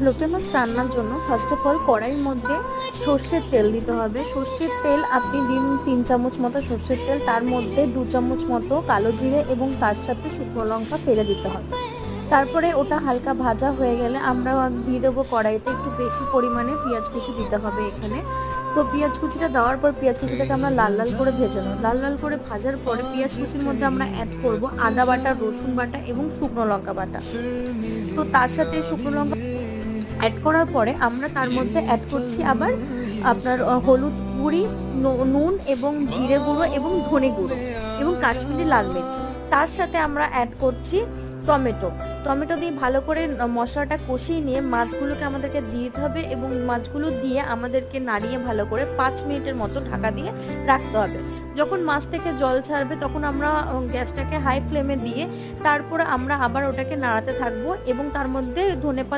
লোটে মাছ রান্নার জন্য ফার্স্ট অফ অল কড়াইয়ের মধ্যে সর্ষের তেল দিতে হবে। সর্ষের তেল আপনি দিন 3 চামচ মতো সর্ষের তেল, তার মধ্যে 2 চামচ মতো কালো জিরে এবং তার সাথে শুকনো লঙ্কা ফেলে দিতে হবে। তারপরে ওটা হালকা ভাজা হয়ে গেলে আমরা দিয়ে দেবো কড়াইতে একটু বেশি পরিমাণে পেঁয়াজ কুচি দিতে হবে এখানে। তো পেঁয়াজ কুচিটা দেওয়ার পর পেঁয়াজ কুচিটাকে আমরা লাল লাল করে ভেজে নেব। লাল লাল করে ভাজার পরে পেঁয়াজ কুচির মধ্যে আমরা অ্যাড করব আদা বাটা, রসুন বাটা এবং শুকনো লঙ্কা বাটা। তো তার সাথে শুকনো লঙ্কা অ্যাড করার পরে আমরা তার মধ্যে অ্যাড করছি আবার আপনার হলুদ গুঁড়ি, নুন এবং জিরে গুঁড়ো এবং ধনে গুঁড়ো এবং কাশ্মীরি লাল মির্চ। তার সাথে আমরা অ্যাড করছি টমেটো দিয়ে ভালো করে মশলাটা কষিয়ে নিয়ে মাছগুলোকে আমাদেরকে দিয়ে দিতে হবে এবং মাছগুলো দিয়ে আমাদেরকে নাড়িয়ে ভালো করে 5 মিনিটের মতো ঢাকা দিয়ে রাখতে হবে। যখন মাছ থেকে জল ছাড়বে তখন আমরা গ্যাসটাকে হাই ফ্লেমে দিয়ে তারপরে আমরা আবার ওটাকে নাড়াতে থাকবো এবং তার মধ্যে ধনেপাতা